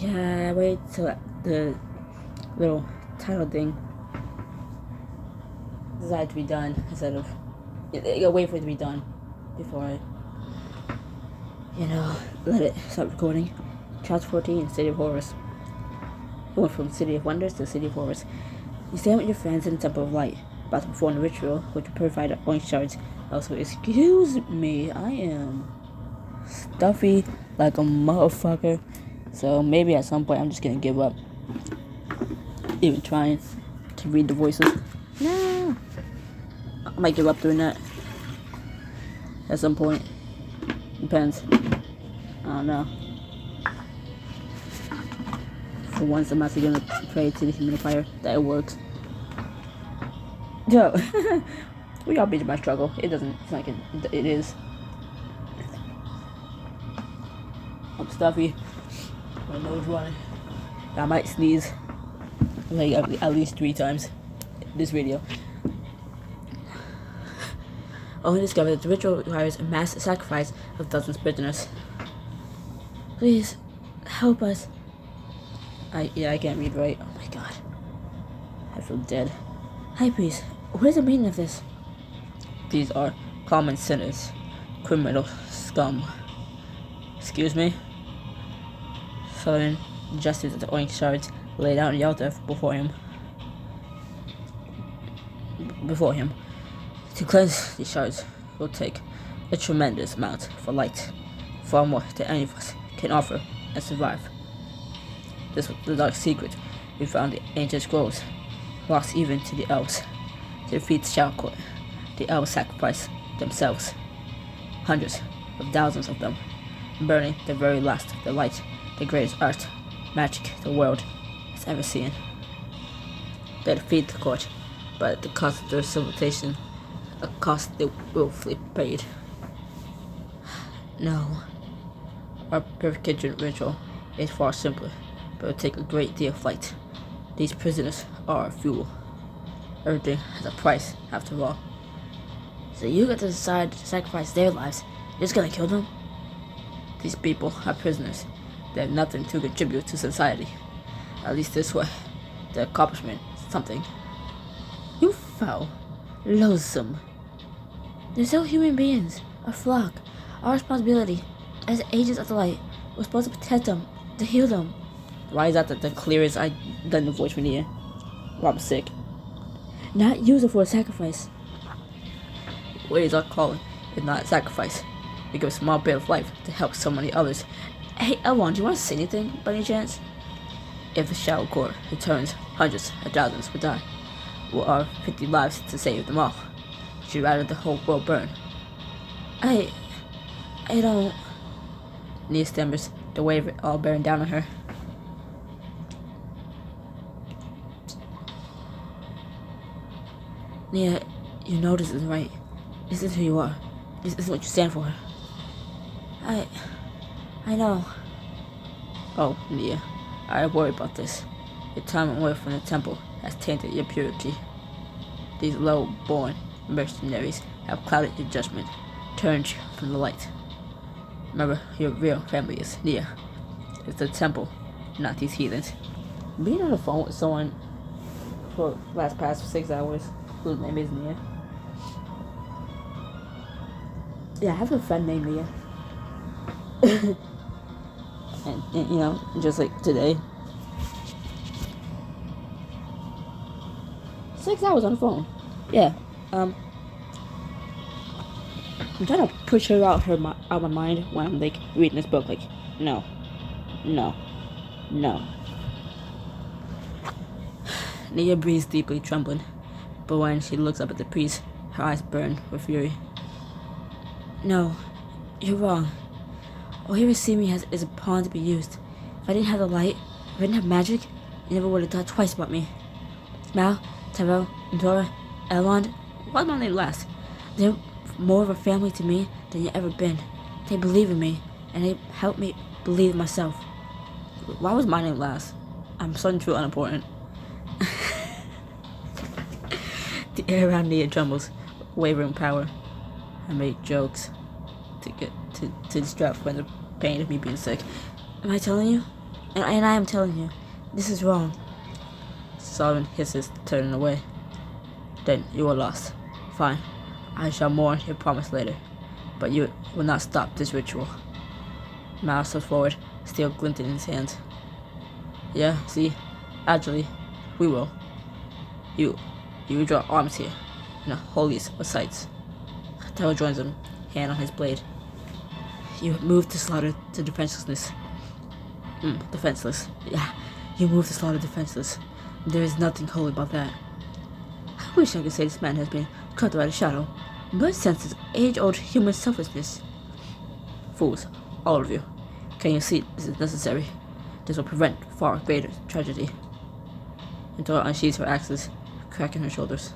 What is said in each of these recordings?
Yeah, wait till the little title thing decide to be done instead of wait for it to be done before I let it start recording. Ch14, City of Horrors. Going from City of Wonders to City of Horrors. You stand with your friends in the Temple of Light, about to perform the ritual which will purify the orange shards. Also, excuse me, I am stuffy like a motherfucker. So maybe at some point I'm just gonna give up even trying to read the voices. No, I might give up doing that at some point. Depends. I don't know. For once, I'm actually gonna pray to the humidifier that it works. Yo, we all beat my struggle. It doesn't. It's like it is. I'm stuffy. My nose running. I might sneeze like at least 3 times this video. Only discovered that the ritual requires a mass sacrifice of dozens of prisoners. Please, help us. I can't read right. Oh my god. I feel dead. High priest, what is the meaning of this? These are common sinners. Criminal scum. Excuse me? Southern justice of the orange shards laid out in the altar before him. To cleanse these shards will take a tremendous amount for light, far more than any of us can offer and survive. This was the dark secret we found in the ancient scrolls, lost even to the elves. To defeat Ch14, the elves sacrificed themselves, hundreds of thousands of them, burning the very last of the light, the greatest art, magic the world has ever seen. They defeated the court, but at the cost of their civilization, a cost they willfully paid. No. Our purification ritual is far simpler, but it will take a great deal of light. These prisoners are our fuel. Everything has a price, after all. So you get to decide to sacrifice their lives. You're just gonna kill them? These people are prisoners. They have nothing to contribute to society. At least this way, the accomplishment is something. You foul, loathsome. They're still human beings, a flock. Our responsibility, as agents of the light, we're supposed to protect them, to heal them. Why is that the clearest I done the voice from here? Well, I'm sick. Not use it for a sacrifice. What is our calling if not sacrifice? We give a small bit of life to help so many others. Hey, Elwan, do you want to say anything by any chance? If the Shadow Court returns, hundreds of thousands will die. What are 50 lives to save them all? Would you rather the whole world burn? I don't... Nia stammers, the wave all bearing down on her. Nia, you know this isn't right. This is who you are. This is what you stand for. I know. Oh, Nia, I worry about this. Your time away from the temple has tainted your purity. These low-born mercenaries have clouded your judgment, turned you from the light. Remember, your real family is Nia. It's the temple, not these heathens. Being on the phone with someone for the past 6 hours, whose name is Nia. Yeah, I have a friend named Nia. and just like today. 6 hours on the phone. Yeah. I'm trying to push her out my mind when I'm like reading this book. Like, no. Nia breathes deeply, trembling. But when she looks up at the priest, her eyes burn with fury. No, you're wrong. All you ever see me as is a pawn to be used. If I didn't have the light, if I didn't have magic, you never would have thought twice about me. Mal, Taro, Dora, Elrond, why's my name last? They're more of a family to me than you've ever been. They believe in me, and they help me believe in myself. Why was my name last? I'm starting to feel unimportant. The air around Nia trembles, wavering power. I make jokes to distract from the pain of me being sick. Am I telling you? And I am telling you, this is wrong. Solomon hisses, turning away. Then you are lost. Fine. I shall mourn your promise later. But you will not stop this ritual. Mao steps forward, steel glinting in his hands. Yeah, see? Actually, we will. You draw arms here, in the holiest of sights. Taro joins him, hand on his blade. You move to slaughter to defenselessness. Defenseless. Yeah, you move to slaughter defenseless. There is nothing holy about that. I wish I could say this man has been cut by the shadow, but it senses age-old human selflessness. Fools, all of you. Can you see this is necessary? This will prevent far greater tragedy. And Dora unsheathes her axes, cracking her shoulders.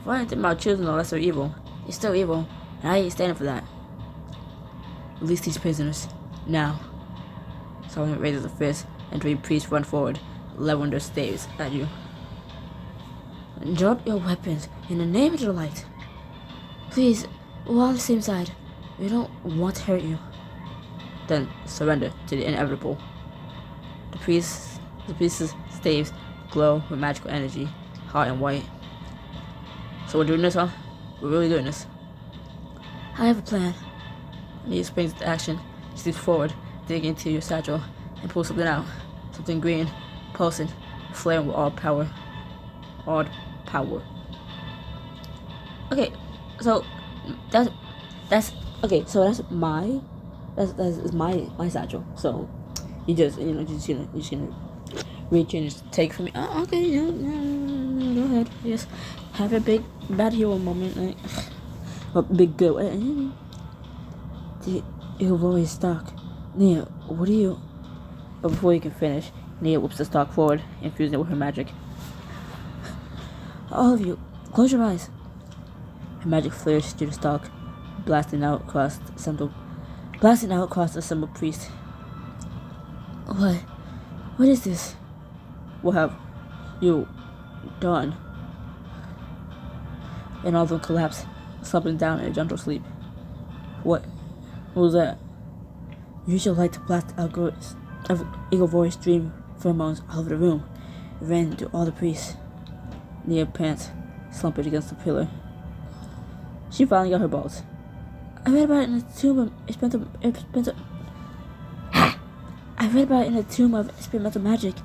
If I think about choosing the lesser evil, it's still evil, and I ain't standing for that. Release these prisoners, now. Solomon raises a fist, and three priests run forward, leveling their staves at you. Drop your weapons in the name of the light. Please, we're on the same side. We don't want to hurt you. Then surrender to the inevitable. The priest's staves glow with magical energy, hot and white. So we're doing this, huh? We're really doing this. I have a plan. And he springs into action. He steps forward, digging into your satchel, and pulls something out. Something green, pulsing, flaring with all power. Odd power. Okay, so that's okay. So that's my satchel. So you just gonna reach in and take from me. Oh, okay, yeah, go ahead. Just have a big bad hero moment, like a big good. You've always stuck. Nia, what do you? But before you can finish, Nia whips the stalk forward, infusing it with her magic. All of you, close your eyes. Her magic flares through the stalk, blasting out across the assembled priest. What is this? What have you done? And all of them collapse, slumping down in a gentle sleep. What was that? Use your light to blast Eagle voice dream pheromones all over the room. It ran through all the priests. Nia pants, slumping against the pillar. She finally got her balls. I read about it in the tomb of experimental magic.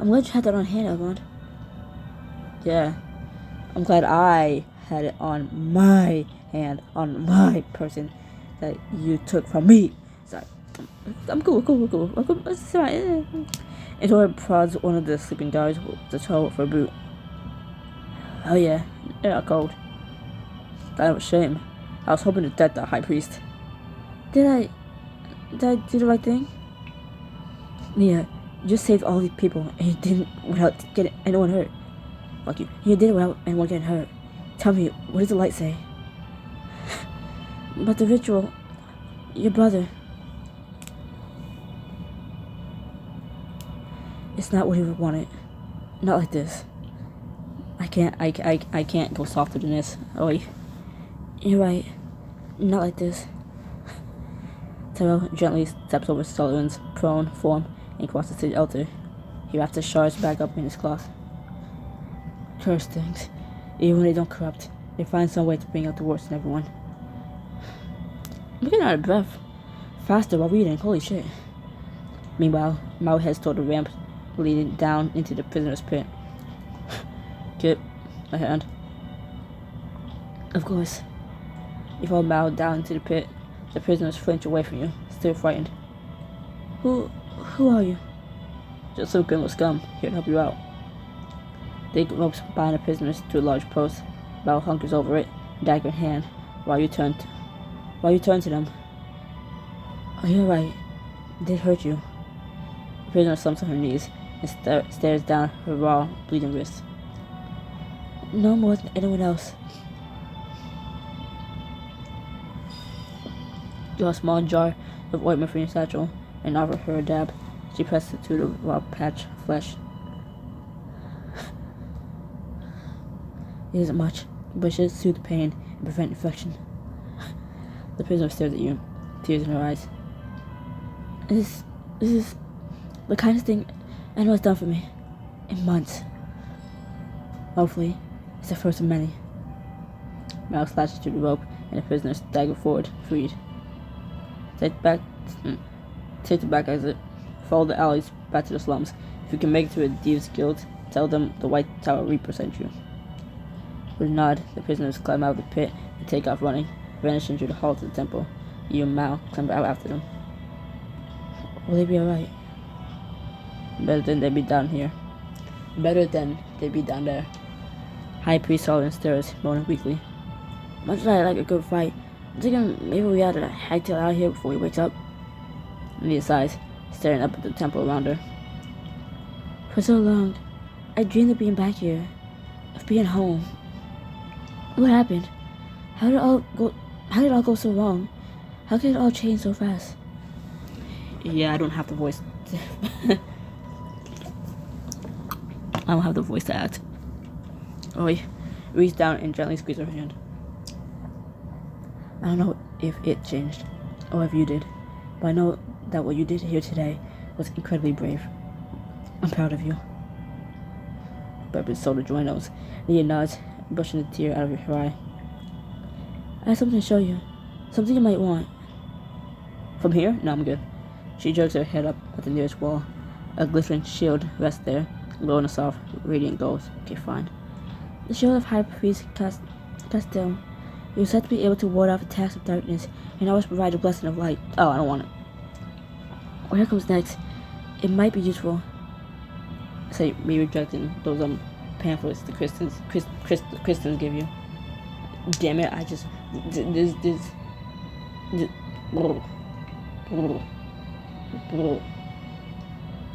I'm glad you had that on hand, Elrond. Yeah, I'm glad I had it on my hand, on my person that you took from me. Sorry. I'm cool. It's alright. And Tora prods one of the sleeping guards with the toe for a boot. Oh yeah, they're not cold. Kind of a shame. I was hoping to death the high priest. Did I do the right thing? Nia, you just saved all these people and you didn't without getting anyone hurt. Fuck you. You did it without anyone getting hurt. Tell me, what does the light say? But the ritual, your brother. It's not what he would want it. Not like this. I can't go softer than this. Oh, you're right. Not like this. Taro gently steps over Solomon's prone form and crosses to the altar. He wraps the shards back up in his cloth. Curse things. Even when they don't corrupt, they find some way to bring out the worst in everyone. I'm getting out of breath. Faster while reading. Holy shit. Meanwhile, Mao heads toward the ramp leading down into the prisoner's pit. Get a hand. Of course. You fall Mao down into the pit. The prisoners flinch away from you, still frightened. Who are you? Just some criminal scum here to help you out. They ropes bind the prisoners to a large post. Mao hunkers over it, dagger in hand, while you turn to them. Oh, you're right. It did hurt you. The prisoner slumps on her knees and stares down her raw, bleeding wrist. No more than anyone else. You draw a small jar of ointment from your satchel and offer her a dab. She presses it to the raw patch of flesh. It isn't much, but it should soothe the pain and prevent infection. The prisoner stares at you, tears in her eyes. This is The kindest thing anyone's done for me in months. Hopefully, it's the first of many. Mal slashes to the rope, and the prisoner staggered forward, freed. Take the back exit. Follow the alleys back to the slums. If you can make it to a Thieves Guild, tell them the White Tower Reaper sent you. With a nod, the prisoners climb out of the pit and take off running, vanishing through the hall to the temple. You and Mal climb out after them. Will they be alright? Better than they'd be down here. Better than they'd be down there. High Priest Solomon stirs, moaning weakly. Much as I like a good fight, I'm thinking maybe we ought to hightail out of here before he wakes up. Anita sighs, staring up at the temple around her. For so long, I dreamed of being back here, of being home. What happened? How did it all go so wrong? How could it all change so fast? Yeah, I don't have the voice. I don't have the voice to act. Oi, reach down and gently squeeze her hand. I don't know if it changed, or if you did, but I know that what you did here today was incredibly brave. I'm proud of you. Barbara's soda joy knows. Nia nods, brushing a tear out of her eye. I have something to show you. Something you might want. From here? No, I'm good. She jerks her head up at the nearest wall. A glittering shield rests there, glowing a soft, radiant gold. Okay, fine. The shield of High Priest Castel. It was said to be able to ward off attacks of darkness and always provide a blessing of light. Oh, I don't want it. Well, here comes next. It might be useful. Say me rejecting those pamphlets the Christians give you. Damn it! I just this.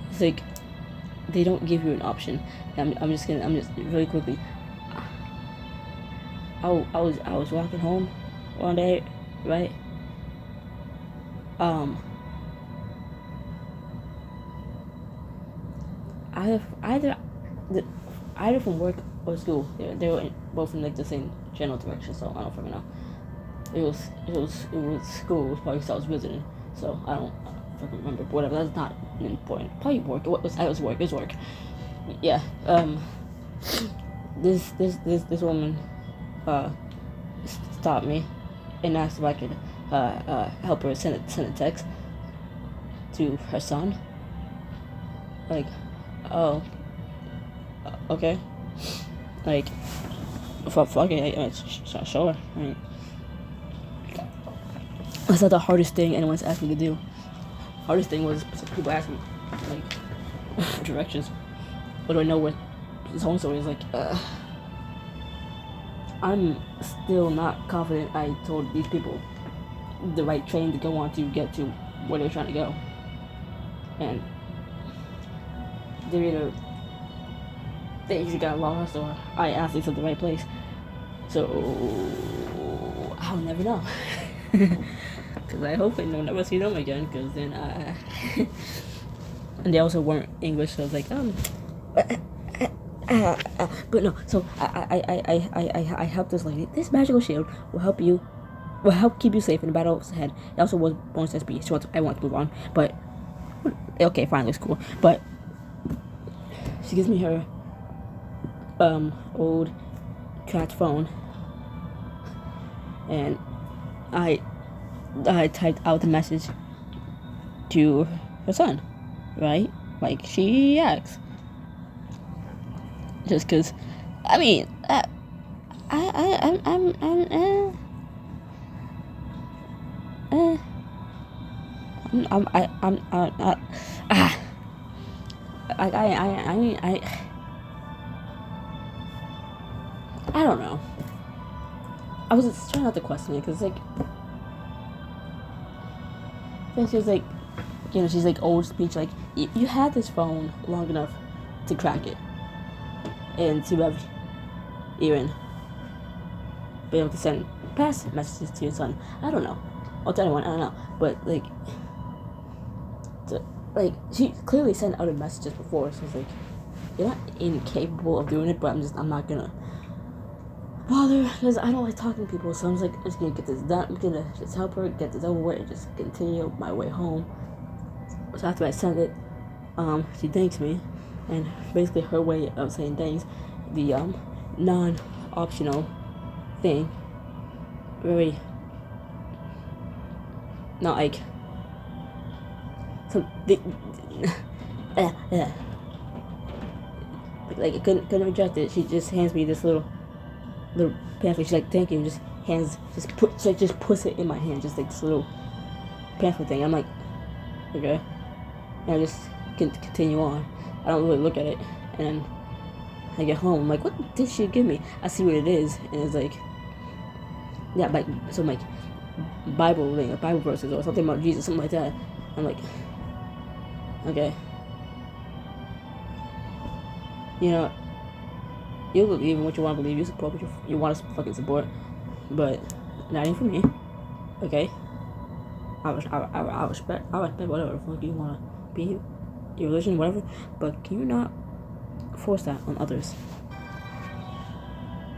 It's like they don't give you an option. I'm just really quickly. I was walking home one day, right? Either from work or school. They were both in like the same general direction, so I don't fucking know. It was school. It was probably because I was visiting, so I don't fucking remember. But whatever, that's not important. Probably work. It was work. It was work. Yeah. This woman stopped me and asked if I could help her send a text to her son. Like, oh, okay. Like, fuck it, sure. Right. That's not the hardest thing anyone's asked me to do. Hardest thing was people ask me, like, directions. What do I know what his home story is like? I'm still not confident I told these people the right train to go on to get to where they're trying to go. And they either got lost or I asked them to the right place. So I'll never know. Because I hope I don't never see them again, because then and they also weren't English, so I was like, but no, so I helped this lady. This magical shield will help keep you safe in the battles ahead. It also was bonus SP, so I want to move on, but okay, fine, looks cool. But she gives me her old cat phone, and I typed out the message to her son, right? Like she asks. Just cause, I mean, I don't know. I was just trying not to question it, cause like, then she was like, you know, she's like old speech, like you had this phone long enough to crack it, and to have even be able to send past messages to your son. I don't know, or to anyone. I don't know, but like, like she clearly sent other messages before, so it's like, you're not incapable of doing it, but I'm not gonna bother, because I don't like talking to people, so I'm just gonna get this done. I'm gonna just help her get this over with and just continue my way home. So after I send it, she thanks me, and basically her way of saying thanks, the non-optional thing, very not like some like I couldn't reject it. She just hands me this little pamphlet. She's like, thank you. Just puts it in my hand, just like this little pamphlet thing. I'm like, okay, and I just continue on. I don't really look at it, and then I get home. I'm like, what did she give me? I see what it is, and it's like, yeah, like some like Bible thing, or Bible verses, or something about Jesus, something like that. I'm like, okay. You know, you believe in what you want to believe. You support what you want to fucking support, but not even for me. Okay. I respect whatever the fuck you want to be, your religion, whatever. But can you not force that on others?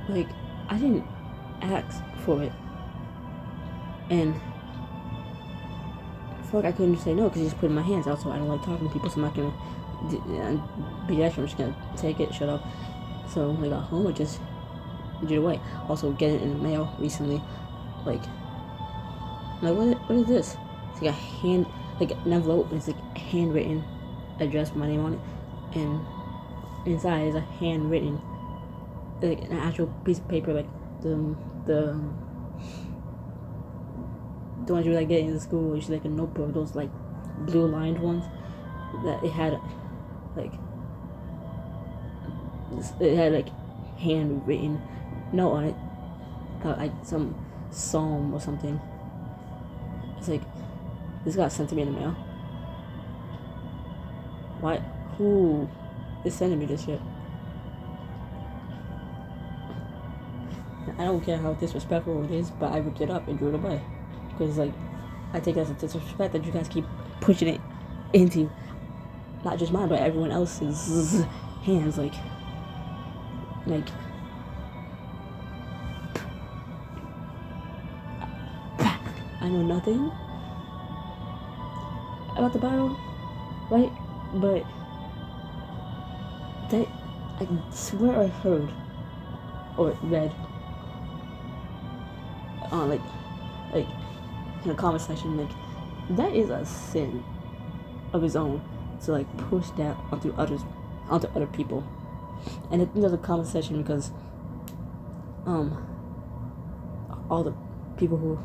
Like, I didn't ask for it, and fuck, I couldn't say no because you just put it in my hands. Also, I don't like talking to people, so I'm not gonna be extra. I'm just gonna take it, shut up. So when I got home, I just did it away. Also, getting it in the mail recently, like what is this? It's like an envelope, and it's like a handwritten address with my name on it, and inside is a handwritten, like an actual piece of paper, like the ones you like get in school. You should like a notebook, those like blue lined ones that it had like handwritten note on it, like some psalm or something. It's like, this got sent to me in the mail. Why? Who is sending me this shit? I don't care how disrespectful it is, but I ripped it up and threw it away. Because, like, I think that's a disrespect that you guys keep pushing it into not just mine, but everyone else's hands. Like, I know nothing about the Bible, right? But that, I swear I heard or read on like in a comment section, like, that is a sin of his own to like push that onto other people. And I think there's a comment section because all the people who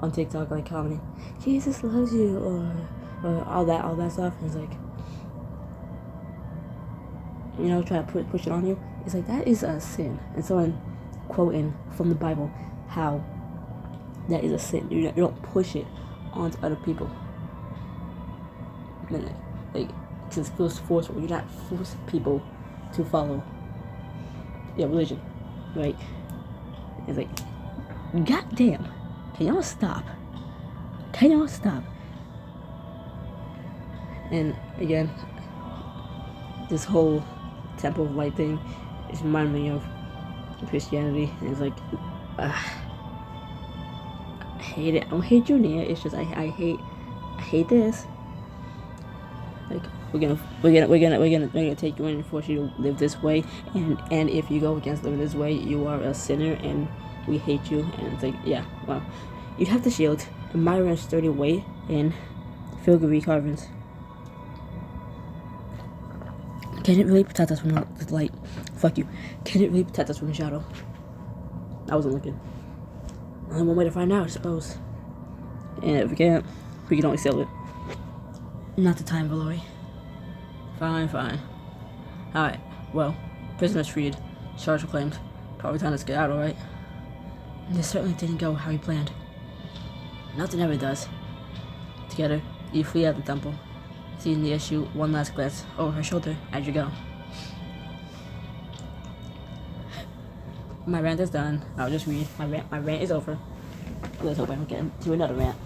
on TikTok like commenting, Jesus loves you, or all that stuff, and it's like, you know, try to push it on you. It's like, that is a sin. And someone quoting from the Bible how that is a sin. You don't push it onto other people. And like, it feels forceful. You're not forcing people to follow your religion, right? It's like, goddamn, can y'all stop? And again, this whole Temple of Light thing is reminding me of Christianity. And it's like, I hate it. I don't hate you, Nia. It's just I hate this. Like, we're gonna take you in and force you to live this way, and if you go against living this way, you are a sinner, and we hate you. And it's like, yeah, well, you have the shield, admire and sturdy weight, and filigree carvings. Can it really protect us from the light? Fuck you. Can it really protect us from the shadow? I wasn't looking. Only one way to find out, I suppose. And if we can't, we can only sell it. Not the time, Valory. Fine. Alright, well, prisoners freed. Charge reclaimed. Probably time to get out, alright? This certainly didn't go how he planned. Nothing ever does. Together, you flee out of the temple. See Nia shoot one last glance over her shoulder as you go. My rant is done. I'll just read. My rant is over. Let's hope I don't get into another rant.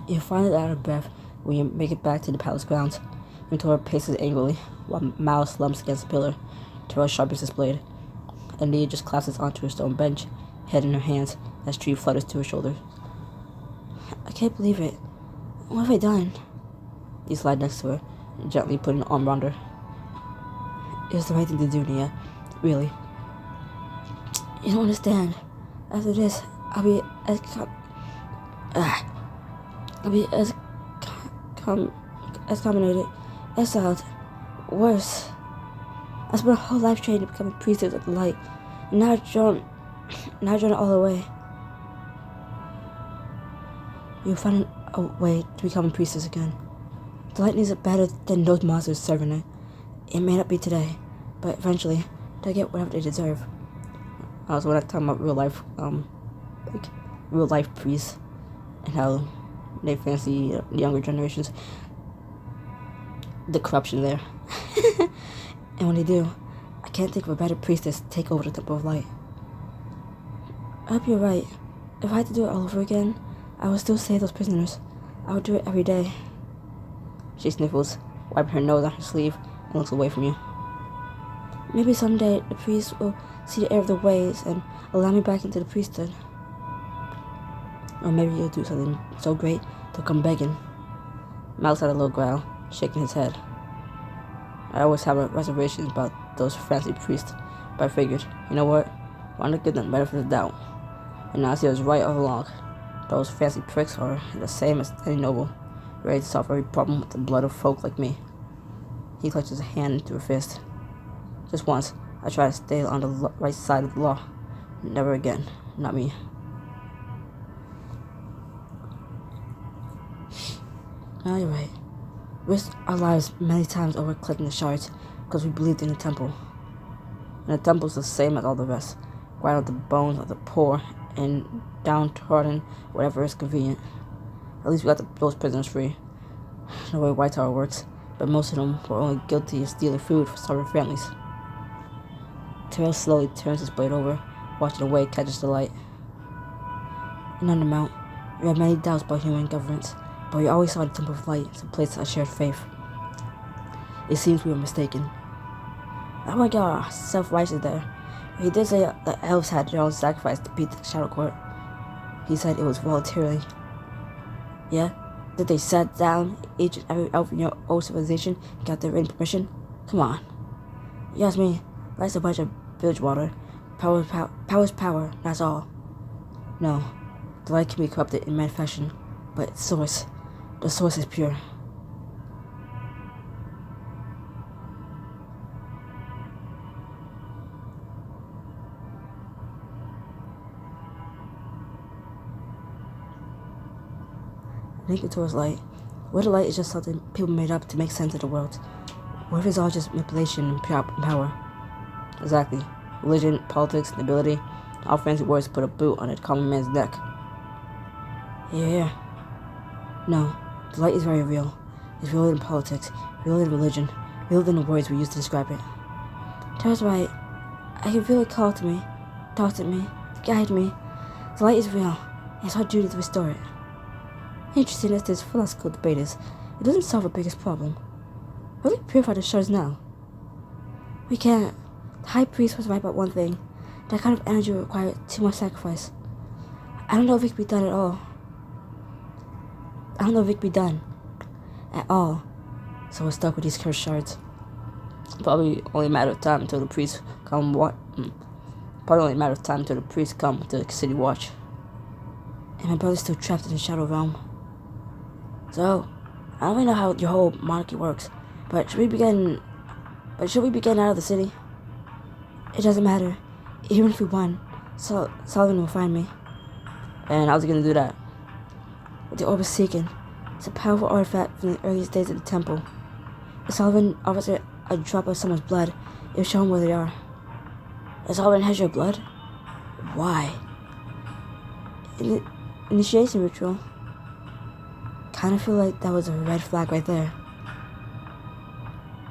You find it out of breath when you make it back to the palace grounds. Mentor paces angrily, while Mao slumps against the pillar. Terrell sharpens his blade. And Nia just collapses onto a stone bench, head in her hands, as Tree flutters to her shoulder. I can't believe it. What have I done? He slid next to her, and gently put an arm around her. It was the right thing to do, Nia. Really. You don't understand. After this, I'll be as accommodated, exiled, worse. I spent a whole life training to become a priestess of the light, and now I've drawn it all away. You'll find a way to become a priestess again. The light needs it better than those monsters serving it. It may not be today, but eventually they'll get whatever they deserve. Also, when I talk about real life priests and how they fancy younger generations, the corruption there. And when they do, I can't think of a better priestess to take over the Temple of Light. I hope you're right. If I had to do it all over again, I would still save those prisoners. I would do it every day. She sniffles, wiping her nose on her sleeve, and looks away from you. Maybe someday the priest will see the error of the ways and allow me back into the priesthood. Or maybe he'll do something so great they'll come begging. Mal's had a little growl, shaking his head. I always have reservations about those fancy priests, but I figured, you know what? Why not give them the benefit of the doubt? And now I see I was right all along. Those fancy pricks are the same as any noble, ready to solve every problem with the blood of folk like me. He clutches a hand into a fist. Just once, I tried to stay on the right side of the law. Never again. Not me. You're right. We risked our lives many times over collecting the shards because we believed in the temple. And the temple's the same as all the rest. Grind out the bones of the poor and downtrodden, whatever is convenient. At least we got those prisoners free. The way White Tower works, but most of them were only guilty of stealing food for starving families. Terrell slowly turns his blade over, watching the way it catches the light. And on the mount, we had many doubts about human governance, but we always saw the Temple of Light as a place of shared faith. It seems we were mistaken. I want to get our self-righteous there. He did say the elves had their own sacrifice to beat the Shadow Court. He said it was voluntarily. Yeah? That they sat down, each and every elf in your old civilization, and got their written permission? Come on. You ask me, life's a bunch of bilge water. Power's power, that's all. No, the light can be corrupted in mad fashion, but its source, the source is pure. Linking towards light. What if light is just something people made up to make sense of the world? What if it's all just manipulation and power? Exactly. Religion, politics, nobility, all fancy words to put a boot on a common man's neck. Yeah. No, the light is very real. It's realer than politics, realer than religion, realer than the words we use to describe it. Tara's right. I can feel it call to me, talk to me, guide me. The light is real, and it's our duty to restore it. Interesting as this philosophical debate is, it doesn't solve our biggest problem. How do we purify the shards now? We can't. The high priest was right about one thing. That kind of energy will require too much sacrifice. I don't know if it can be done at all. So we're stuck with these cursed shards. Probably only a matter of time until the priests come to the city watch. And my brother's still trapped in the Shadow Realm. So, I don't really know how your whole monarchy works, but should we begin out of the city? It doesn't matter. Even if we won, Sullivan will find me. And how's he gonna do that? With the Orb of Seeking. It's a powerful artifact from the earliest days of the temple. If Sullivan offers it a drop of someone's blood, it'll show him where they are. If Sullivan has your blood? Why? Initiation ritual. Kind of feel like that was a red flag right there.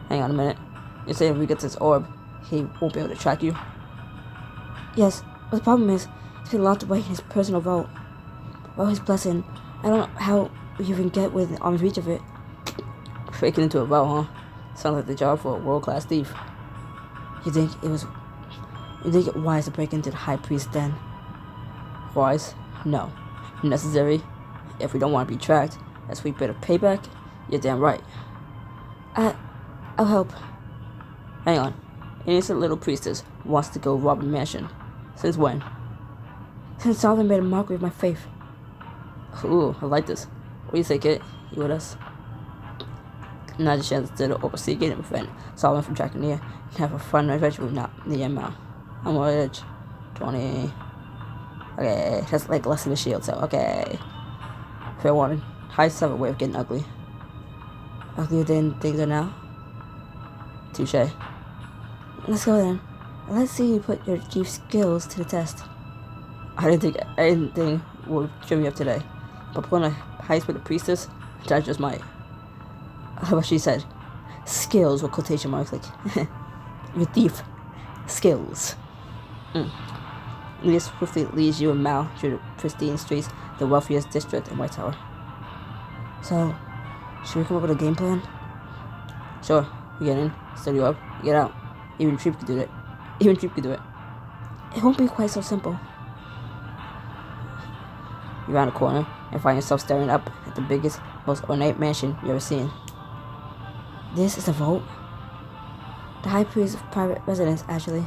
Hang on a minute. You're saying if we get this orb, he won't be able to track you? Yes, but the problem is, he's been locked away in his personal vault. Well, his blessing, I don't know how we even get within arm's reach of it. Breaking into a vault, huh? Sounds like the job for a world-class thief. You think it wise to break into the high priest's den? Wise? No. Necessary? If we don't want to be tracked, a sweet bit of payback? You're damn right. I'll help. Hang on. Innocent little priestess wants to go rob a mansion. Since when? Since Solomon made a mockery of my faith. Ooh, I like this. What do you say, kid? You with us? Now the chance to oversee again and prevent Solomon from tracking near and have a fun adventure with not the amount. I'm on edge. 20. Okay, that's like less than a shield, so okay. Fair warning. Heists have a way of getting ugly. Uglier than things are now? Touche. Let's go then. Let's see you put your chief skills to the test. I didn't think anything would trip me up today. But pulling a heist with a priestess, that just might. How about she said? Skills with quotation marks, like, you're a thief. Skills. This swiftly leads you and Mal through the pristine streets, the wealthiest district in White Tower. So, should we come up with a game plan? Sure. You get in, start you up, you get out. Even Treep could do it. Even Treep could do it. It won't be quite so simple. You round a corner and find yourself staring up at the biggest, most ornate mansion you've ever seen. This is the vault? The high priest's private residence, actually.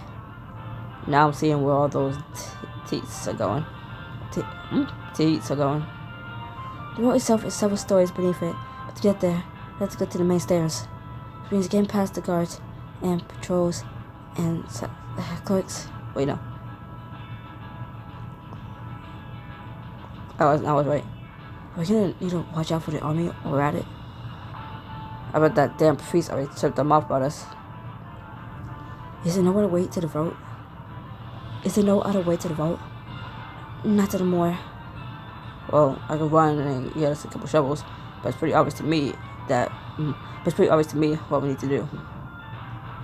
Now I'm seeing where all those teats are going. Teats are going. The vault itself is several stories beneath it, but to get there, we have to go to the main stairs. Which means getting past the guards and patrols and clerks. Wait, no. I was right. We're gonna need to watch out for the army while we're at it. I bet that damn priest already took them off about us. Is there no other way to the vault? Is there no other way to the vault? Not anymore. Well, I could run and get us a couple shovels, but it's pretty obvious to me what we need to do.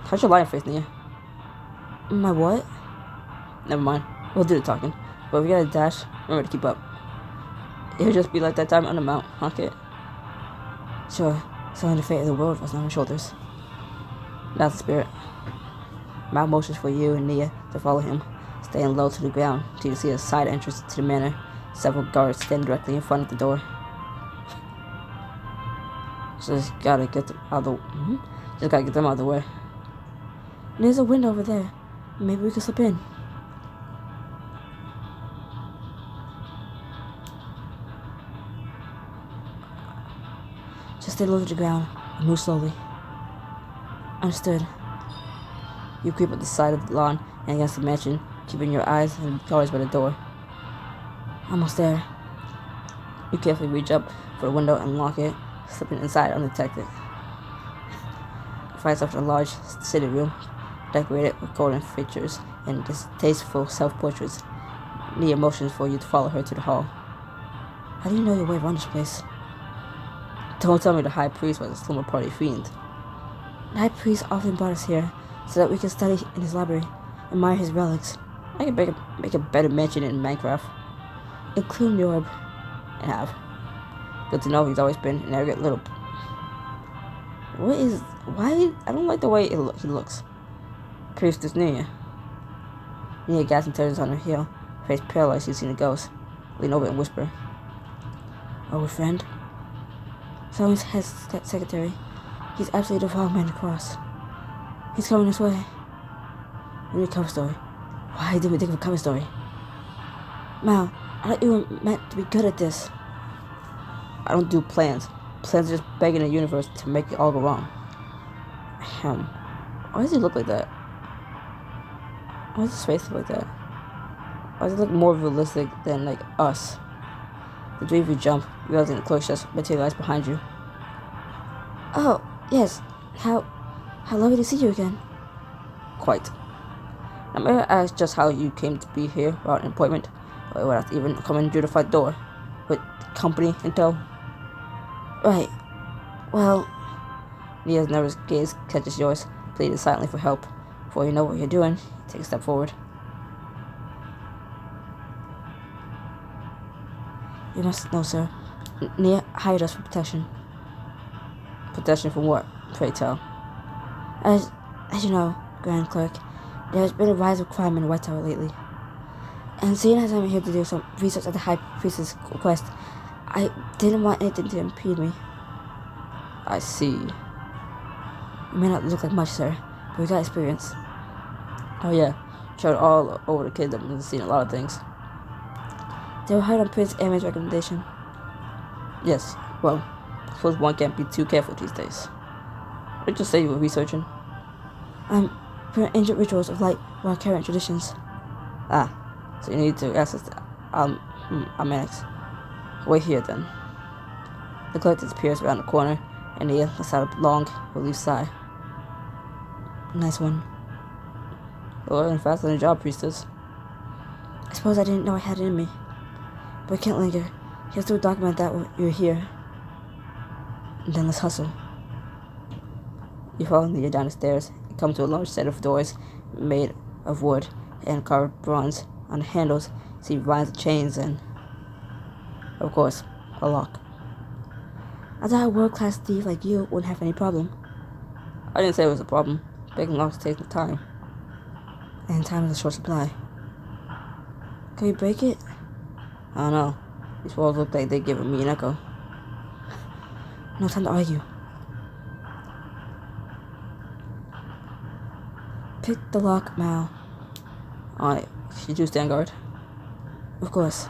How's your lion face, Nia? My what? Never mind. We'll do the talking. But if we gotta dash, remember to keep up. It'll just be like that time on the mount, huh, kid? Sure. So the fate of the world was on our shoulders. That's the spirit. Mal motions for you and Nia to follow him, staying low to the ground till you see a side entrance to the manor. Several guards stand directly in front of the door. Just gotta get them out of the way. There's a window over there. Maybe we can slip in. Just stay low to the ground and move slowly. Understood. You creep up the side of the lawn and against the mansion, keeping your eyes and guards by the door. Almost there. You carefully reach up for the window and lock it, slipping inside undetected. You find yourself in a large sitting room, decorated with golden fixtures and distasteful self-portraits. Nia motions for you to follow her to the hall. How do you know your way around this place? Don't tell me the high priest was a slumber party fiend. The high priest often brought us here so that we can study in his library, admire his relics. I can make a better mansion in Minecraft. Include the orb. And have. Good to know he's always been an arrogant little... Why? I don't like the way he looks. Priestess Nia. Nia gasps and turns on her heel, face pale like she's seen a ghost. Lean over and whisper. Our friend? Solomon's head secretary. He's absolutely the wrong man to cross. He's coming this way. We need a cover story. Why didn't we think of a cover story? Mal, I thought you were meant to be good at this. I don't do plans. Plans are just begging the universe to make it all go wrong. Why does he look like that? Why does his face look like that? Why does it look more realistic than, like, us? The three of you jump, realizing the clerk just materialized behind you. Oh, yes. How lovely to see you again. Quite. Now, may I ask just how you came to be here without an appointment, or without even coming through the front door, with company in tow? Right. Well... Nia's nervous gaze catches yours, pleading silently for help. Before you know what you're doing, you take a step forward. You must know, sir. Nia hired us for protection. Protection from what? Pray tell. As you know, Grand Clerk, there has been a rise of crime in the White Tower lately. And seeing as I'm here to do some research at the High Priestess' request, I didn't want anything to impede me. I see. You may not look like much, sir, but we got experience. Oh yeah, traveled all over the kingdom and seen a lot of things. They were hired on Prince Aaron's recommendation. Yes, well, I suppose one can't be too careful these days. What did you say you were researching? For ancient rituals of light or current traditions. Ah, so you need to access the almanacs. Wait here then. The clerk disappears around the corner, and he lets out a long, relieved sigh. Nice one. You're learning faster than your job, priestess. I suppose I didn't know I had it in me. But I can't linger. You have to document that you're here. And then let's hustle. You follow Nia down the stairs and come to a large set of doors made of wood and carved bronze. On the handles, see lines of chains and, of course, a lock. I thought a world-class thief like you wouldn't have any problem. I didn't say it was a problem. Breaking locks takes time. And time is a short supply. Can we break it? I don't know. These walls look like they're giving me an echo. No time to argue. Pick the lock, Mal. Alright, should you stand guard? Of course.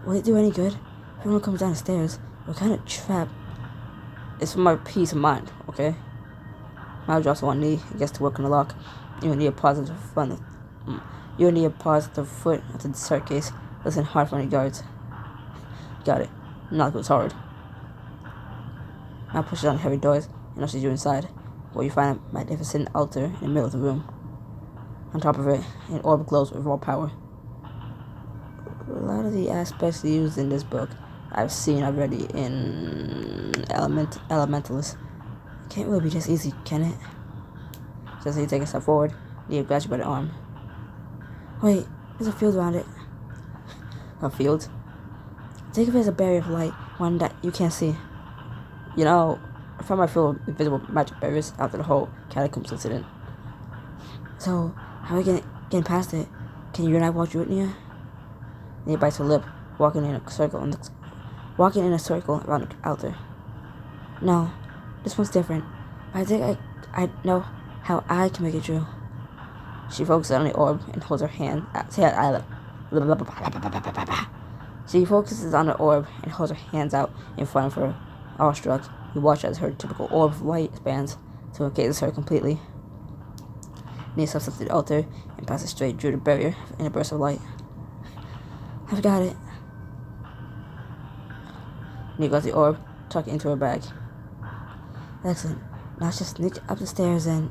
Will it do any good? If everyone comes down the stairs, we're kind of trapped. It's for my peace of mind, okay? Mal drops on one knee and gets to work on the lock. You need a positive foot. You need a positive foot at the staircase. Listen hard for any guards. Got it. Knock goes hard. Mal pushes on heavy doors and ushers you inside, where you find a magnificent altar in the middle of the room. On top of it, an orb glows with raw power. A lot of the aspects used in this book I've seen already in Elementalist. It can't really be just easy, can it? Just as you take a step forward, Nia grabs you by the arm. Wait, there's a field around it. A field? Think of it as a barrier of light, one that you can't see. You know, I found my field of invisible magic barriers after the whole catacombs incident. So, how are we getting past it? Can you and I walk through it, Nia? Nia bites her lip, walking in a circle around the altar. No, this one's different. I think I know how I can make it true. She focuses on the orb and holds her hand. She focuses on the orb and holds her hands out in front of her. Awestruck, you watch as her typical orb of light expands to encase her completely. Nia steps up to the altar and passes straight through the barrier in a burst of light. I've got it. Nia grabs the orb, tuck it into her bag. Excellent. Now let's just sneak up the stairs and...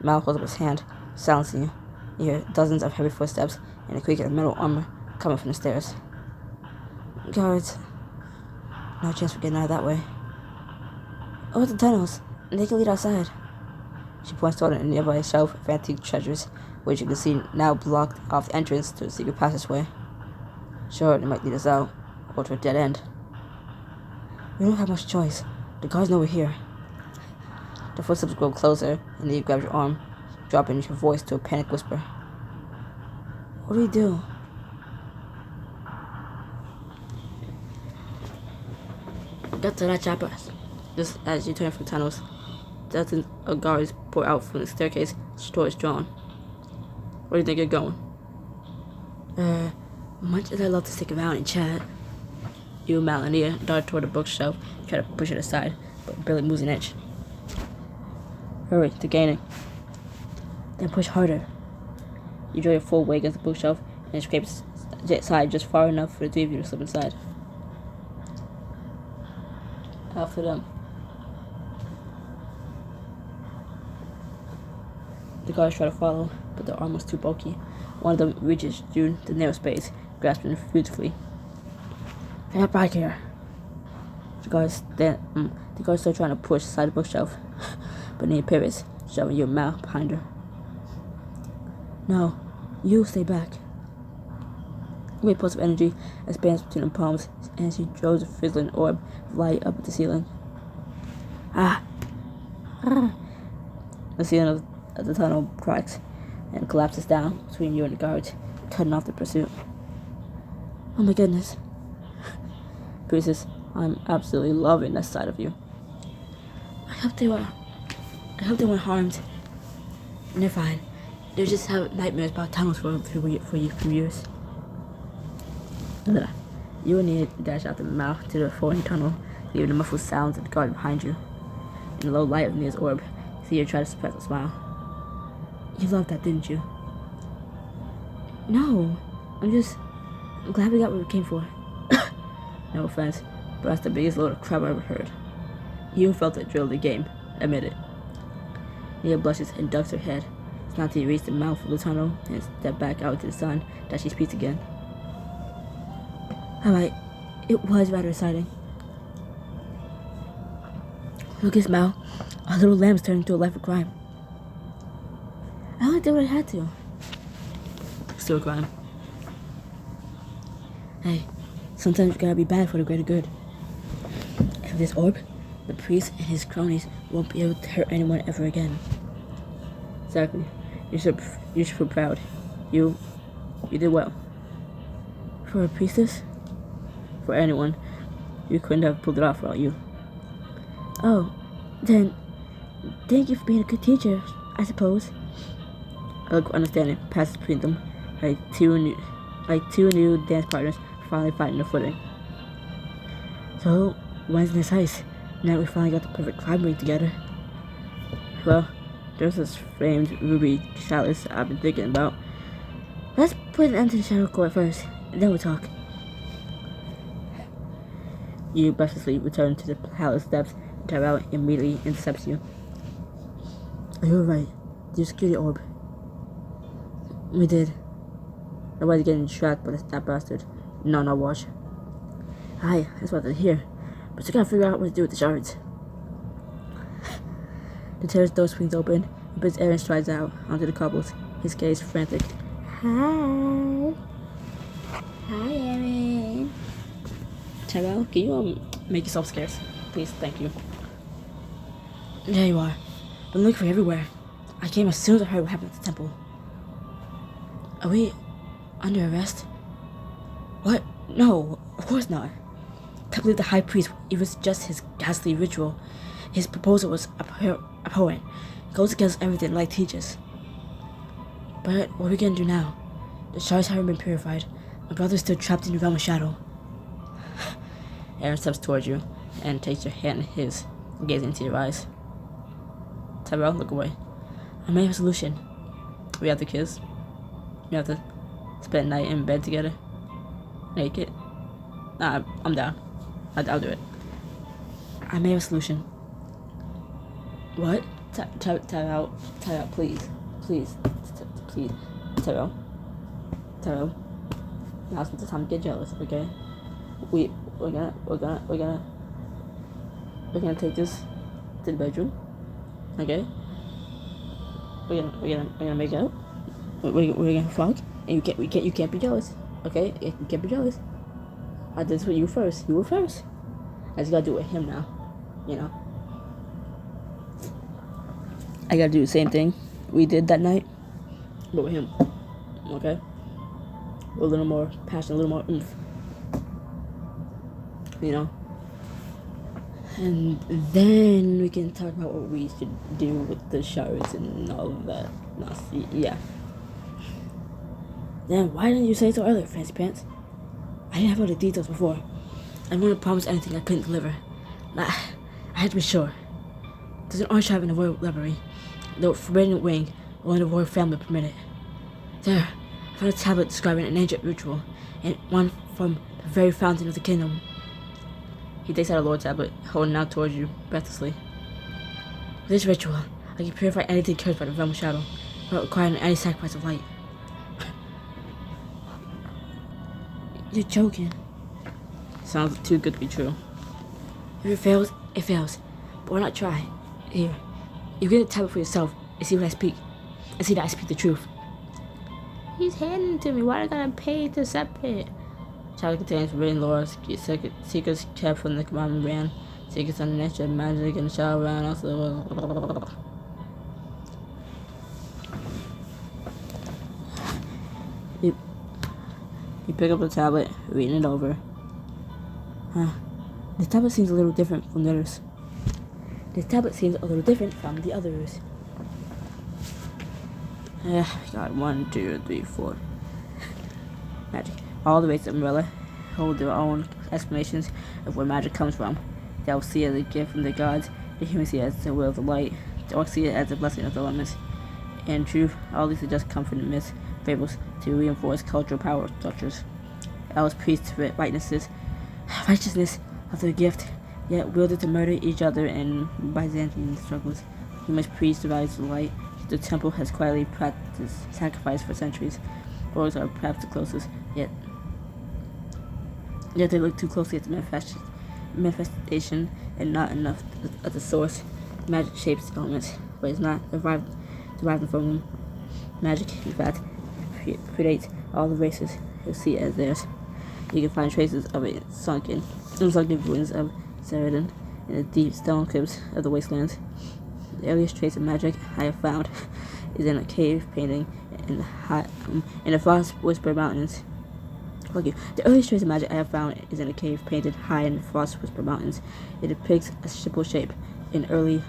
Mal holds up his hand, silencing you. You hear dozens of heavy footsteps and a creak of metal armor coming from the stairs. Guards. No chance for getting out of that way. Over the tunnels, and they can lead outside. She points toward a nearby shelf of antique treasures, which you can see now blocked off the entrance to the secret passageway. Sure, they might lead us out, or to a dead end. We don't have much choice. The guards know we're here. The footsteps grow closer, and Eve grabs your arm, dropping your voice to a panicked whisper. What do we do? Get to that chopper. Just as you turn from the tunnels, dozens of guards pour out from the staircase, torch drawn. Where do you think you're going? Much as I'd love to stick around and chat. You, Mal, and Nia dart toward the bookshelf, try to push it aside, but barely moves an inch. Hurry, to gaining. Then push harder. You draw your full weight against the bookshelf, and it scrapes aside just far enough for the three of you to slip inside. After them. The guards try to follow, but their arm was too bulky. One of them reaches through the narrow space, grasping it furtively. Get back here. The guards still trying to push aside the bookshelf, but Nia pivots, shoving your mouth behind her. No, you stay back. A great pulse of energy expands between her palms, and she throws a fizzling orb of light up at the ceiling. Ah! The ceiling of the tunnel cracks and collapses down between you and the guards, cutting off the pursuit. Oh my goodness. Priestess, I'm absolutely loving that side of you. I hope they weren't harmed. And they're fine. They just have nightmares about tunnels for years. You and Ned dash out the mouth to the foreign tunnel, leaving the muffled sounds of the guard behind you. In the low light of Ned's orb, Theo tried to suppress a smile. You loved that, didn't you? No, I'm glad we got what we came for. No offense, but that's the biggest load of crap I ever heard. You felt it drilled the game. Admit it. Nia blushes and ducks her head. Snotty reached the mouth of the tunnel and stepped back out into the sun, that she speaks again. Alright, it was rather exciting. Look at Mal. Our little lamb's turned into a life of crime. I only did what I had to. Still a crime. Hey, sometimes you gotta be bad for the greater good. And this orb, the priest and his cronies won't be able to hurt anyone ever again. Exactly. You should feel proud. You did well. For a priestess? For anyone. You couldn't have pulled it off without you. Oh, then thank you for being a good teacher, I suppose. A look of understanding passes between them, like two new dance partners finally finding their footing. So, when's this heist? Now that we finally got the perfect crime ring together. Well, there's this framed ruby chalice I've been thinking about. Let's put an end to the shadow court first, and then we'll talk. You breathlessly return to the palace steps, and Tyrell immediately intercepts you. Are you alright? Did you secure the orb? We did. Nobody's getting trapped by that bastard. Not on our watch. Hi, that's what I hear. But you gotta figure out what to do with the shards. The terrace door swings open, and Prince Aaron strides out onto the cobbles, his gaze frantic. Hi. Hi, Aaron. Tyrell, can you make yourself scarce? Please, thank you. There you are. Been looking for you everywhere. I came as soon as I heard what happened at the temple. Are we under arrest? What? No, of course not. Can't believe the high priest, it was just his ghastly ritual. His proposal was abhorrent. Goes against everything light teaches. But what are we gonna do now? The shards haven't been purified. My brother's still trapped in the realm of shadow. Aaron steps towards you and takes your hand in his, gazing into your eyes. Tyrell, look away. I may have a solution. We have to kiss. We have to spend a night in bed together. Naked. Nah, I'm down. I'll do it. I may have a solution. What? Tyrell, please. Please. Tyrell. Now's the time to get jealous, okay? We're gonna take this to the bedroom, okay? We're gonna make out. We're gonna fuck, and you can't be jealous, okay? You can't be jealous. I did this with you first. You were first. I just gotta do it with him now, you know. I gotta do the same thing we did that night, but with him, okay? A little more passion, a little more oomph. You know? And then we can talk about what we should do with the shards and all of that. Yeah. Then why didn't you say so earlier, Fancy Pants? I didn't have all the details before. I didn't want to promise anything I couldn't deliver. I had to be sure. There's an archive in the royal library. The forbidden wing, only the royal family permitted. There, I found a tablet describing an ancient ritual, and one from the very fountain of the kingdom. He takes out a lower tablet, holding out towards you, breathlessly. With this ritual, I can purify anything cursed by the realm of shadow, without requiring any sacrifice of light. You're joking. Sounds too good to be true. If it fails, it fails. But why not try? Here, you get the tablet for yourself and see what I speak. And see that I speak the truth. He's handing it to me. Why do I gotta pay to separate? Tablet contains forbidden lore, secrets kept from the commandment brand, secrets on the nature, magic, and the shadow around. Also, you pick up the tablet, reading it over. Huh. The tablet seems a little different from the others. This tablet seems a little different from the others. We got 1, 2, 3, 4. Magic. All the races of Umbrella hold their own explanations of where magic comes from. The elves see it as a gift from the gods, the humans see it as the will of the light, the orcs see it as the blessing of the elements. In truth, all these are just comfort and myths, fables, to reinforce cultural power structures. Elves preach righteousness of their gift, yet wielded to murder each other in Byzantine struggles. Humans preach the values of the light. The temple has quietly practiced sacrifice for centuries. Orcs are perhaps the closest, yet they look too closely at the manifestation and not enough at the source. Magic shapes elements, but it's not derived from them. Magic, in fact, predates all the races who see it as theirs. You can find traces of it sunken ruins of Ceridon in the deep stone crypts of the wastelands. The earliest trace of magic I have found is in a cave painting in the Frost Whisper Mountains. The earliest trace of magic I have found is in a cave painted high in the Frost Whisper Mountains. It depicts a simple shape in early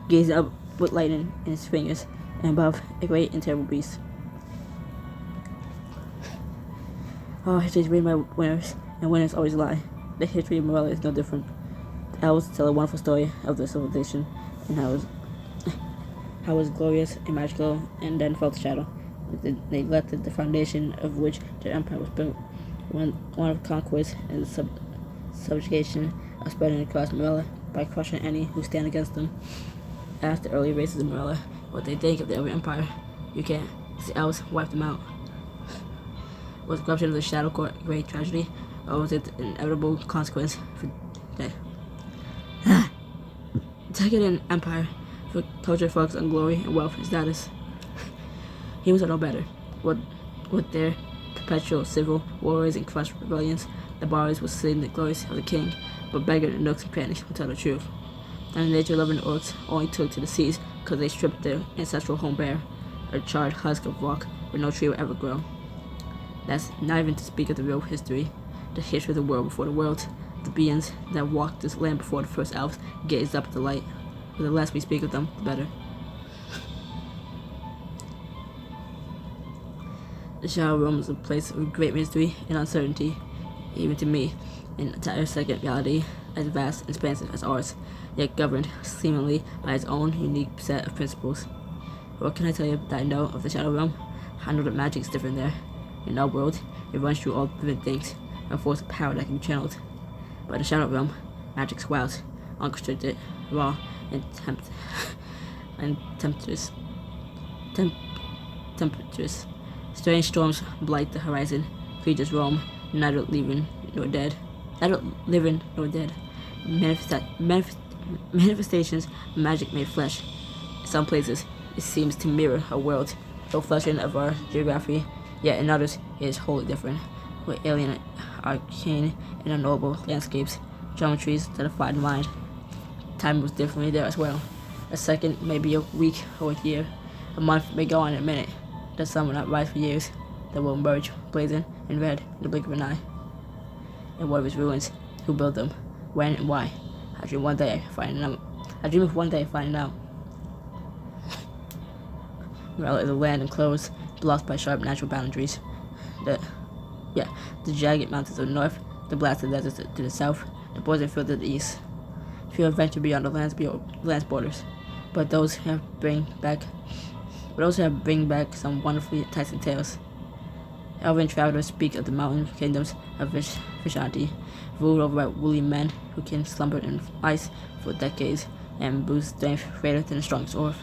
gazing up with lightning in his fingers, and above a great and terrible beast. History is written by winners, and winners always lie. The history of Morella is no different. The elves tell a wonderful story of their civilization and how it was glorious and magical, and then fell to shadow. They neglected the foundation of which their empire was built. One of conquest and subjugation of spreading across Morella by crushing any who stand against them. Ask the early races of Morella what they think of the empire. You can't. The elves wiped them out. Was the corruption of the Shadow Court a great tragedy, or was it an inevitable consequence for the Decadent empire for culture focused on glory and wealth and status? Humans are no better. With their perpetual civil wars and crushed rebellions, the barbarians will sing the glories of the king, but beggar the nooks and crannies will tell the truth. And the nature-loving orcs only took to the seas because they stripped their ancestral home bare, a charred husk of rock where no tree will ever grow. That's not even to speak of the real history, the history of the world before the world. The beings that walked this land before the first elves gazed up at the light. But the less we speak of them, the better. The Shadow Realm is a place of great mystery and uncertainty, even to me, an entire second reality as vast and expansive as ours, yet governed seemingly by its own unique set of principles. What can I tell you that I know of the Shadow Realm? I know that magic is different there. In our world, it runs through all living things, a force of power that can be channeled. But in the Shadow Realm, magic's wild, unconstricted, raw, and tempestuous. Strange storms blight the horizon. Creatures roam, neither living nor dead. Manifestations of magic made flesh. In some places, it seems to mirror a world, no fleshing of our geography. Yet in others, it is wholly different, with alien, arcane, and unknowable landscapes, geometries that defy the mind. Time moves differently there as well. A second may be a week or a year. A month may go on in a minute. The sun will not rise for years. The world will emerge, blazing and red in the blink of an eye. And what of its ruins? Who built them? When and why? I dream of one day finding out. Morella is a land enclosed, blocked by sharp natural boundaries. The jagged mountains of the north, the blasted deserts to the south, the poison fields to the east. Few have ventured beyond the land's borders, but those who have bring back some wonderfully enticing tales. Elven travelers speak of the mountain kingdoms of Vishanti, ruled over by woolly men who can slumber in ice for decades and boost strength greater than the strongest orc.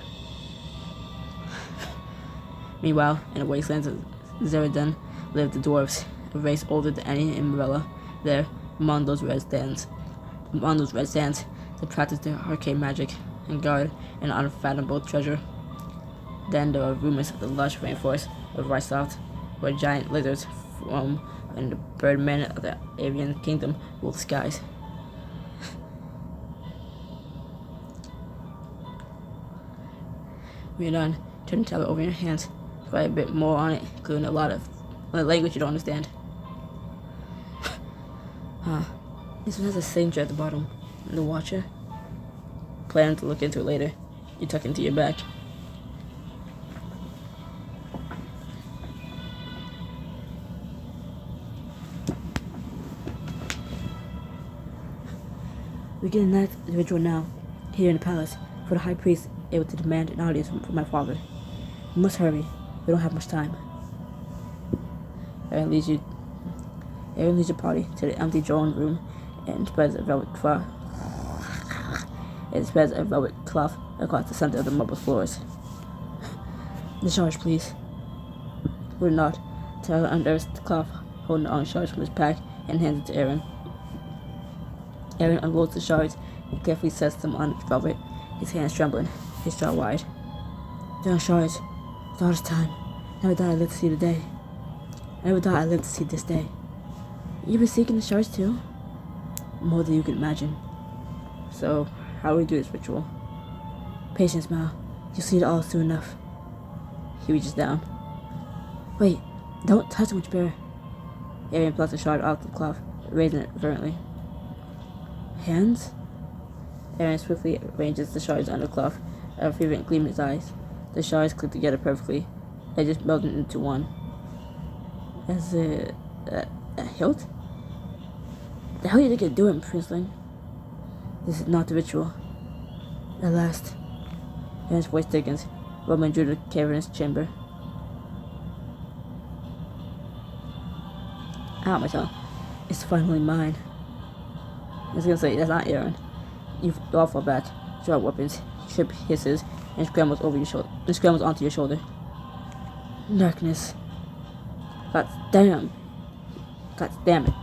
Meanwhile, in the wastelands of Ceridon live the dwarves, a race older than any in Morella. There, among those red sands, they practice their arcane magic and guard an unfathomable treasure. Then there are rumors of the lush rainforest of Rysoft, where giant lizards roam and the birdmen of the avian kingdom rule the skies. When you're done, turn the tablet over in your hands. Write a bit more on it, including a lot of language you don't understand. Huh. This one has a signature at the bottom. The Watcher. Plan to look into it later. You tuck into your back. We get a next ritual now, here in the palace, for the high priest able to demand an audience from my father. We must hurry. We don't have much time. Aaron leads your party to the empty drawing room and spreads a velvet cloth. Across the center of the marble floors. The charge, please. Would not. Tyler unearths the cloth, holding the orange shards from his pack, and hands it to Aaron. Aaron unrolls the shards and carefully sets them on the velvet, his hands trembling, his jaw wide. There are shards. It's all this time. Never thought I'd live to see the day. I never thought I'd live to see this day. You've been seeking the shards too? More than you can imagine. So, how do we do this ritual? Patience, Mal. You'll see it all soon enough. He reaches down. Wait, don't touch much, bear. Aaron plucks a shard off the cloth, raising it fervently. Hands? Aaron swiftly arranges the shards on the cloth, a fervent gleam in his eyes. The shards click together perfectly. They just melted into one. As a hilt? The hell you think you're doing, Princeling? This is not the ritual. At last. Aaron's voice thickens, rumbling through the cavernous chamber. Out my tongue. It's finally mine. I was gonna say, that's not Aaron. You all fall back, drop weapons, Trip hisses, and scrambles over your shoulder. And scrambles onto your shoulder. Darkness. God damn it.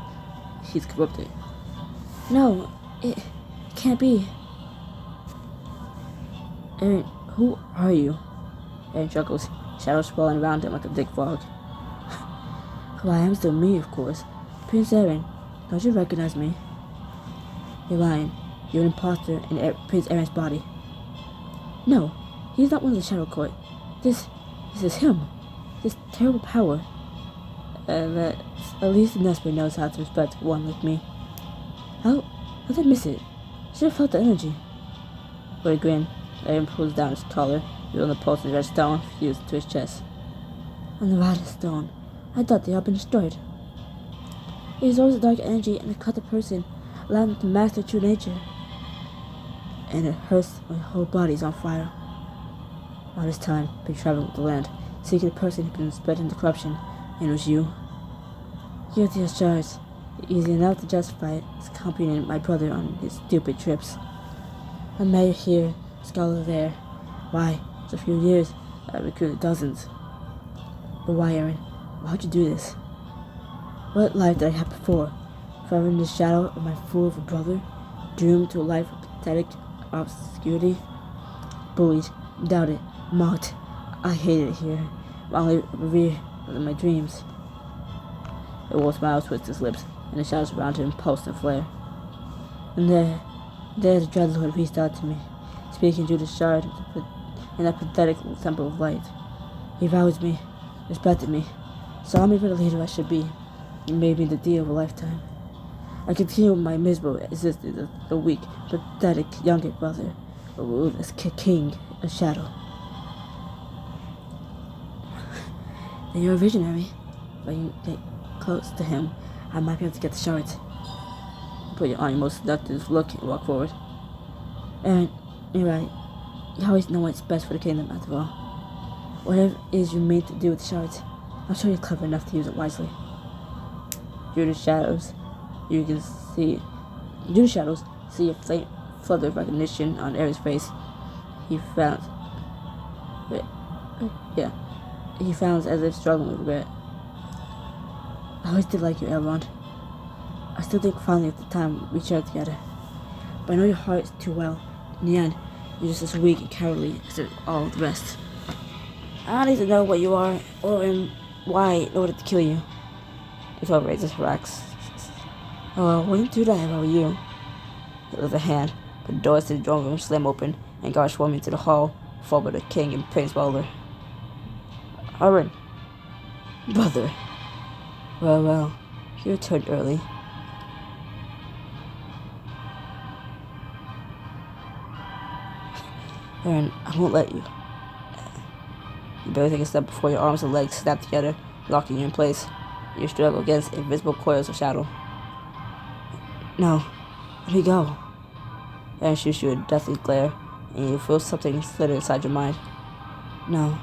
He's corrupted. No, it can't be. Aaron, who are you? Aaron chuckles, shadows swirling around him like a thick fog. Well, I am still me, of course. Prince Aaron, don't you recognize me? You're lying. You're an imposter in Prince Aaron's body. No, he's not one of the Shadow Court. This is him. This terrible power. At least the Nesper knows how to respect one like me. How did I miss it? Should have felt the energy. With a grin, Aaron pulls down his collar, revealing the pulse and red stone fused to his chest. On the Nevada stone. I thought they had been destroyed. It absorbs the dark energy and it cut the person, allowing them to master true nature. And it hurts when the whole body is on fire. All this time, been traveling with the land, seeking the person who's been spreading the corruption, and it was you. Guilty as charged. Easy enough to justify it, as accompanying my brother on his stupid trips. A mayor here, a scholar there. Why, it's a few years, I recruited dozens. But why, Aaron? Why'd you do this? What life did I have before? Forever in the shadow of my fool of a brother, doomed to a life of pathetic obscurity? Bullied, doubted, mocked. I hated it here, wrongly revered in my dreams. A wolf's smile twists his lips, and the shadows around him pulse and flare. And there the Dreadlord reached out to me, speaking through the shard in that pathetic temple of light. He valued me, respected me, saw me for the leader I should be, and made me the deal of a lifetime. I continued my miserable existence as a weak, pathetic younger brother, a ruthless king of shadow. Then you're a visionary. If I can get close to him, I might be able to get the shards. Put on your most seductive look and walk forward. Aaron, you're right. You always know what's best for the kingdom, after all. Whatever it is you mean to do with the shards, I'm sure you're clever enough to use it wisely. Through the shadows, see a faint flutter of recognition on Aaron's face. He frowns as if struggling with regret. I always did like you, Elrond. I still think finally at the time we shared together. But I know your heart is too well. In the end, you're just as weak and cowardly as all the rest. I don't need to know what you are or why in order to kill you. Nicole raises her axe. Oh, I wouldn't do that if I were you. He lifts a hand, but the doors to the drawing room slam open, and guards swarm into the hall, followed by the king and Prince Bowler. Aaron. Brother. Well, you returned early. Aaron, I won't let you. You barely take a step before your arms and legs snap together, locking you in place. You struggle against invisible coils of shadow. No. Let me go. Aaron shoots you a deathly glare, and you feel something slither inside your mind. No.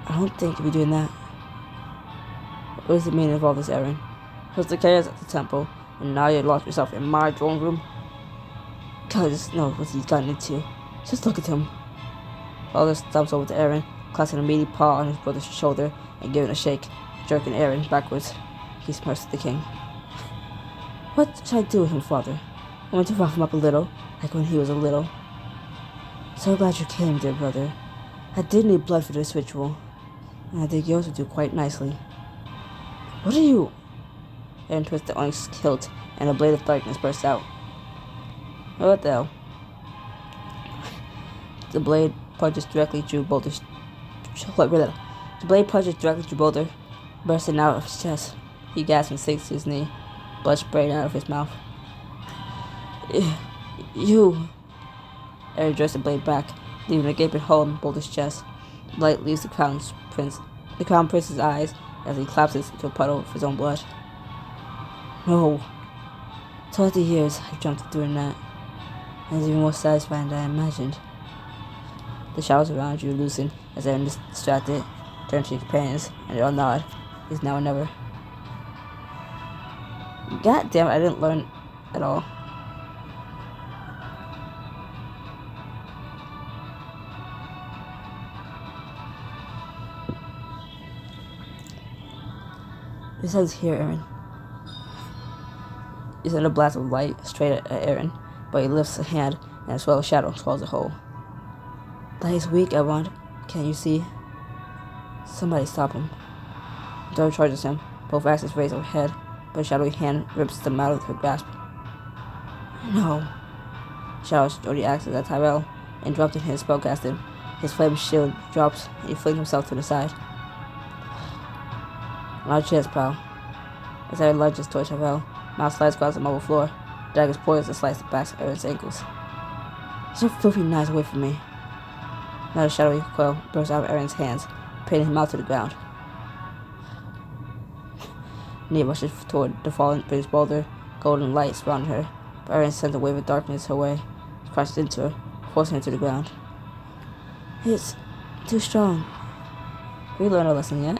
I don't think you'll be doing that. What is the meaning of all this, Aaron? Was the chaos at the temple, and now you lost yourself in my drawing room? God just knows what he's gotten into. Just look at him. Father stumps over to Aaron, clasping a meaty paw on his brother's shoulder and giving a shake, jerking Aaron backwards. He smirks at the king. What should I do with him, Father? I want to rough him up a little, like when he was a little. So glad you came, dear brother. I did need blood for this ritual, and I think yours would do quite nicely. What are you? Aaron twists the onyx hilt, and a blade of darkness bursts out. What the hell? The blade punches directly through Boulder's... The blade punches directly through Boulder, bursting out of his chest. He gasps and sinks to his knee, blood spraying out of his mouth. You... Aaron jerks the blade back, leaving a gaping hole in Boulder's chest. The light leaves the crown prince's eyes as he collapses into a puddle of his own blood. No. 20 years I've jumped through doing that. And it's even more satisfying than I imagined. The shadows around you loosen as Aaron is distracted, turn to your companions, and they all nod. It's now or never. God damn it, I didn't learn at all. The sun's here, Aaron. You send a blast of light straight at Aaron, but he lifts a hand and a swell of shadow swallows it whole. Light is weak, everyone. Can't you see? Somebody stop him. Dora charges him, both axes raised overhead, but a shadowy hand rips them out of her grasp. No. Shouts Jody axes at Tyrell, interrupting his spellcasting. His flame shield drops, and he flings himself to the side. Large chance, pal. As Aaron lunges toward Tyrell, Miles slides across the marble floor, daggers poised to slice the backs of Aaron's ankles. Get your filthy knives away from me. Another shadowy coil bursts out of Aaron's hands, pinning him out to the ground. Nia rushes toward the fallen British boulder, golden light surrounding her, but Aaron sends a wave of darkness her way, crashes into her, forcing her to the ground. It's too strong. Have you learned a lesson yet?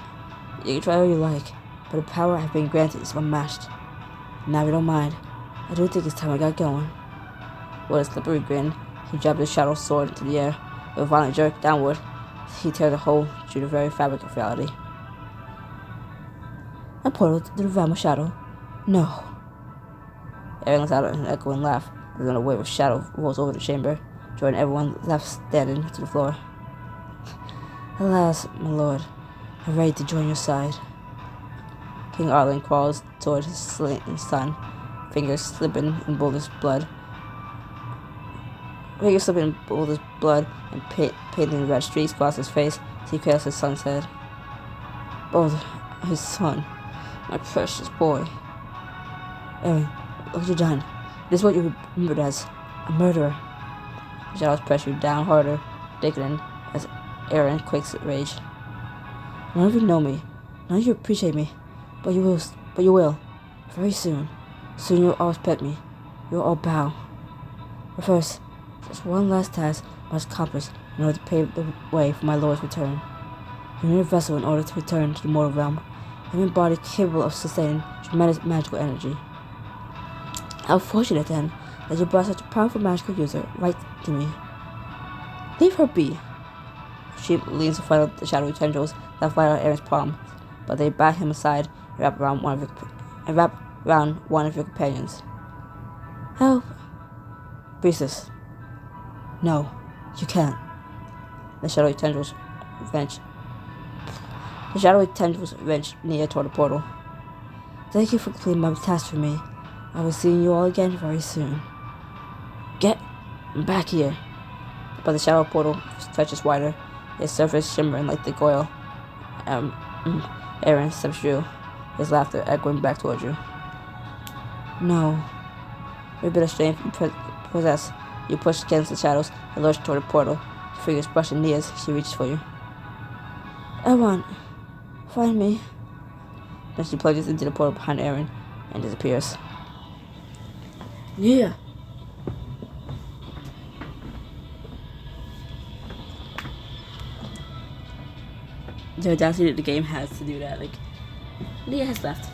You can try all you like, but the power I've been granted is unmatched. Now if you don't mind, I do think it's time I got going. With a slippery grin, he jabs his shadow sword into the air. With a violent jerk downward, he tears a hole through the very fabric of reality. A portal to the realm of shadow? No. Aaron lets out an echoing laugh as then a wave of shadow rolls over the chamber, joining everyone left standing to the floor. Alas, my lord, I'm ready to join your side. King Arlen crawls toward his slain son, fingers slipping in Boulder's blood. And painting red streaks across his face as he cradles his son's head. Boulder, his son, my precious boy. Aaron, look what you've done. This is what you're remembered as, a murderer. The shadows pressure you down harder, thickening as Aaron quakes with rage. None of you know me, none of you appreciate me, but you will, very soon. Soon you'll all respect me. You'll all bow. But first, there's one last task I must accomplish in order to pave the way for my lord's return. You need a vessel in order to return to the mortal realm, and a body capable of sustaining tremendous magical energy. How fortunate then that you brought such a powerful magical user right to me. Leave her be. She leans to fight out the shadowy tendrils that fight out Aaron's palm, but they bat him aside and wrap around one of your companions. Help! Priestess. No, you can't. The shadowy tendrils wrench Nia toward the portal. Thank you for completing my task for me. I will see you all again very soon. Get back here. But the shadow portal stretches wider, its surface shimmering like the goyle. Aaron steps through, his laughter echoing back towards you. No. With a bit of strength and possess, you push against the shadows and lurch toward the portal, fingers brushing Nia's, she reaches for you. Aaron, find me. Then she plunges into the portal behind Aaron and disappears. Nia. The audacity that the game has to do that. Like, Nia has left.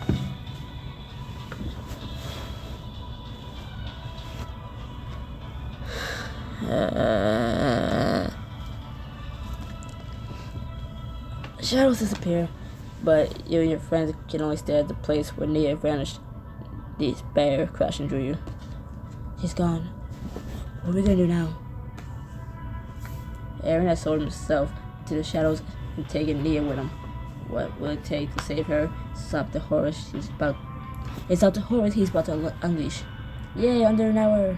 Shadows disappear, but you and your friends can only stare at the place where Nia vanished. This bear crashing through you. He's gone. What are we gonna do now? Aaron has sold himself to the shadows and taken Nia with him. What will it take to save her? Stop the horrors he's about. It's not the horrors he's about to unleash. Yay! Under an hour.